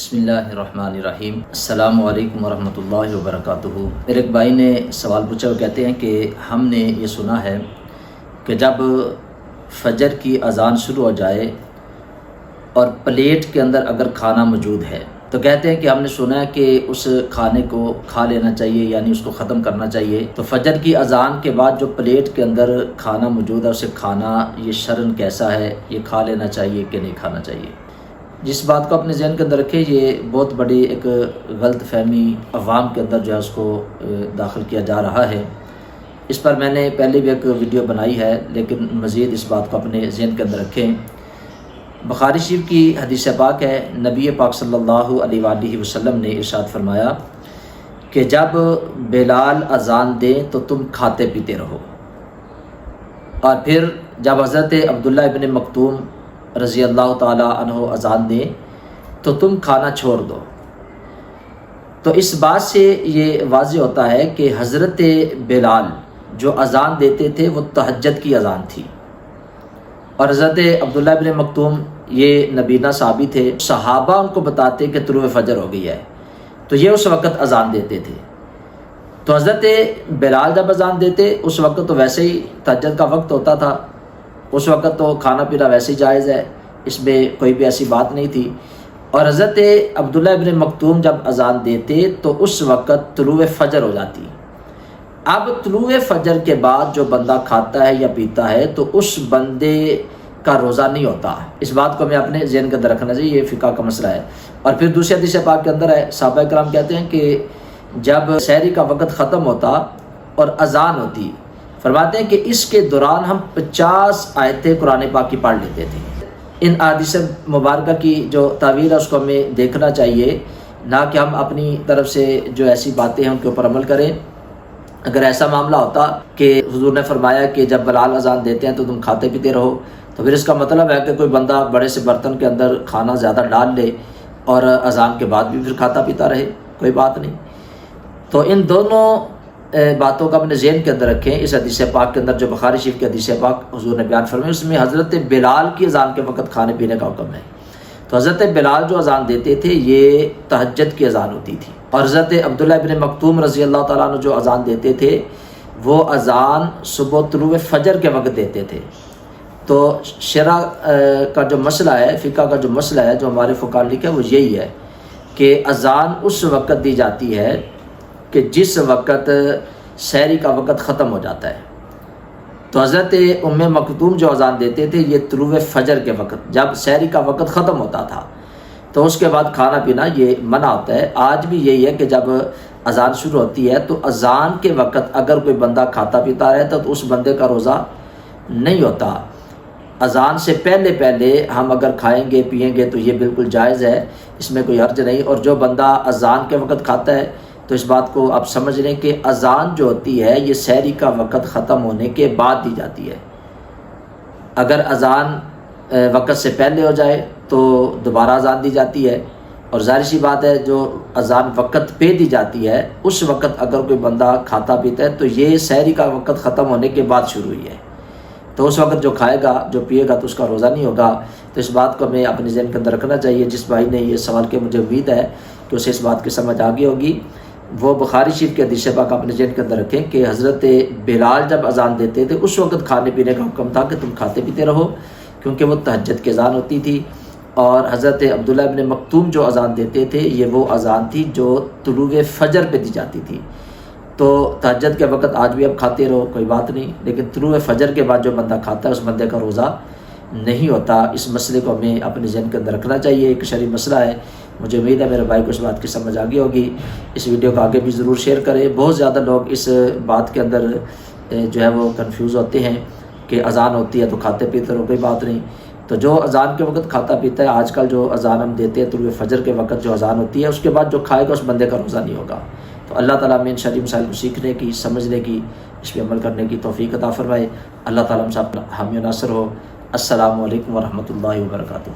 بسم اللہ الرحمن الرحیم۔ السلام علیکم ورحمۃ اللہ وبرکاتہ۔ میرے ایک بھائی نے سوال پوچھا، وہ کہتے ہیں کہ ہم نے یہ سنا ہے کہ جب فجر کی اذان شروع ہو جائے اور پلیٹ کے اندر اگر کھانا موجود ہے تو کہتے ہیں کہ ہم نے سنا ہے کہ اس کھانے کو کھا لینا چاہیے، یعنی اس کو ختم کرنا چاہیے۔ تو فجر کی اذان کے بعد جو پلیٹ کے اندر کھانا موجود ہے اسے کھانا یہ شرعاً کیسا ہے؟ یہ کھا لینا چاہیے کہ نہیں کھانا چاہیے؟ جس بات کو اپنے ذہن کے اندر رکھے، یہ بہت بڑی ایک غلط فہمی عوام کے اندر جو ہے اس کو داخل کیا جا رہا ہے۔ اس پر میں نے پہلے بھی ایک ویڈیو بنائی ہے، لیکن مزید اس بات کو اپنے ذہن کے اندر رکھیں۔ بخاری شریف کی حدیث پاک ہے، نبی پاک صلی اللہ علیہ وآلہ وسلم نے ارشاد فرمایا کہ جب بلال اذان دیں تو تم کھاتے پیتے رہو، اور پھر جب حضرت عبداللہ ابن مکتوم رضی اللہ تعالی عنہ اذان دیں تو تم کھانا چھوڑ دو۔ تو اس بات سے یہ واضح ہوتا ہے کہ حضرت بلال جو اذان دیتے تھے وہ تہجد کی اذان تھی، اور حضرت عبداللہ ابن مکتوم یہ نبینا صحابی تھے، صحابہ ان کو بتاتے کہ طلوع فجر ہو گئی ہے، تو یہ اس وقت اذان دیتے تھے۔ تو حضرت بلال جب اذان دیتے اس وقت تو ویسے ہی تہجد کا وقت ہوتا تھا، اس وقت تو کھانا پینا ویسے ہی جائز ہے، اس میں کوئی بھی ایسی بات نہیں تھی۔ اور حضرت عبداللہ ابن مکتوم جب اذان دیتے تو اس وقت طلوع فجر ہو جاتی۔ اب طلوع فجر کے بعد جو بندہ کھاتا ہے یا پیتا ہے تو اس بندے کا روزہ نہیں ہوتا۔ اس بات کو ہمیں اپنے ذہن کے اندر رکھنا چاہیے، یہ فقہ کا مسئلہ ہے۔ اور پھر دوسری حدیث پاک کے اندر ہے، صحابہ کرام کہتے ہیں کہ جب سحری کا وقت ختم ہوتا اور اذان ہوتی، فرماتے ہیں کہ اس کے دوران ہم 50 آیتیں قرآن پاک کی پڑھ لیتے تھے۔ ان احادیث مبارکہ کی جو تعویل ہے اس کو ہمیں دیکھنا چاہیے، نہ کہ ہم اپنی طرف سے جو ایسی باتیں ہیں ان کے اوپر عمل کریں۔ اگر ایسا معاملہ ہوتا کہ حضور نے فرمایا کہ جب بلال اذان دیتے ہیں تو تم کھاتے پیتے رہو، تو پھر اس کا مطلب ہے کہ کوئی بندہ بڑے سے برتن کے اندر کھانا زیادہ ڈال لے اور اذان کے بعد بھی پھر کھاتا پیتا رہے، کوئی بات نہیں۔ تو ان دونوں باتوں کا اپنے ذہن کے اندر رکھیں۔ اس حدیث پاک کے اندر جو بخاری شریف کی حدیث پاک حضور نے بیان فرمائی، اس میں حضرت بلال کی اذان کے وقت کھانے پینے کا حکم ہے۔ تو حضرت بلال جو اذان دیتے تھے یہ تہجد کی اذان ہوتی تھی، اور حضرت عبداللہ ابن مکتوم رضی اللہ تعالیٰ عنہ جو اذان دیتے تھے وہ اذان صبح طلوع فجر کے وقت دیتے تھے۔ تو شرع کا جو مسئلہ ہے، فقہ کا جو مسئلہ ہے جو ہمارے فقہاء نے لکھا ہے وہ یہی ہے کہ اذان اس وقت دی جاتی ہے کہ جس وقت سحری کا وقت ختم ہو جاتا ہے۔ تو حضرت ام مکتوم جو اذان دیتے تھے یہ طلوع فجر کے وقت، جب سحری کا وقت ختم ہوتا تھا، تو اس کے بعد کھانا پینا یہ منع ہوتا ہے۔ آج بھی یہی ہے کہ جب اذان شروع ہوتی ہے تو اذان کے وقت اگر کوئی بندہ کھاتا پیتا رہتا تو اس بندے کا روزہ نہیں ہوتا۔ اذان سے پہلے ہم اگر کھائیں گے پیئیں گے تو یہ بالکل جائز ہے، اس میں کوئی حرج نہیں۔ اور جو بندہ اذان کے وقت کھاتا ہے تو اس بات کو آپ سمجھ لیں کہ اذان جو ہوتی ہے یہ سحری کا وقت ختم ہونے کے بعد دی جاتی ہے۔ اگر اذان وقت سے پہلے ہو جائے تو دوبارہ اذان دی جاتی ہے، اور ظاہر سی بات ہے جو اذان وقت پہ دی جاتی ہے اس وقت اگر کوئی بندہ کھاتا پیتا ہے تو یہ سحری کا وقت ختم ہونے کے بعد شروع ہوئی ہے، تو اس وقت جو کھائے گا جو پیے گا تو اس کا روزہ نہیں ہوگا۔ تو اس بات کو ہمیں اپنے ذہن کے اندر رکھنا چاہیے۔ جس بھائی نے یہ سوال کیا مجھے امید ہے کہ اسے اس بات کی سمجھ آ گئی ہوگی۔ وہ بخاری شریف کے حدیث پاک اپنے ذہن کے اندر رکھیں کہ حضرت بلال جب اذان دیتے تھے اس وقت کھانے پینے کا حکم تھا کہ تم کھاتے پیتے رہو، کیونکہ وہ تہجد کی اذان ہوتی تھی۔ اور حضرت عبداللہ ابن مکتوم جو اذان دیتے تھے یہ وہ اذان تھی جو طلوع فجر پہ دی جاتی تھی۔ تو تہجد کے وقت آج بھی اب کھاتے رہو، کوئی بات نہیں، لیکن طلوع فجر کے بعد جو بندہ کھاتا ہے اس بندے کا روزہ نہیں ہوتا۔ اس مسئلے کو ہمیں اپنے ذہن کے اندر رکھنا چاہیے، ایک شرعی مسئلہ ہے۔ مجھے امید ہے میرے بھائی کو اس بات کی سمجھ آ گئی ہوگی۔ اس ویڈیو کو آگے بھی ضرور شیئر کریں۔ بہت زیادہ لوگ اس بات کے اندر جو ہے وہ کنفیوز ہوتے ہیں کہ اذان ہوتی ہے تو کھاتے پیتے رہو، کوئی بات نہیں۔ تو جو اذان کے وقت کھاتا پیتا ہے، آج کل جو اذان ہم دیتے ہیں طلوع فجر کے وقت جو اذان ہوتی ہے اس کے بعد جو کھائے گا اس بندے کا روزہ نہیں ہوگا۔ تو اللہ تعالیٰ ہمیں ان شرعی مسائل کو سیکھنے کی، سمجھنے کی، اس پہ عمل کرنے کی توفیق عطا فرمائے۔ اللہ تعالیٰ ہم سب حامی و ناصر ہو۔ السلام علیکم ورحمۃ اللہ وبرکاتہ۔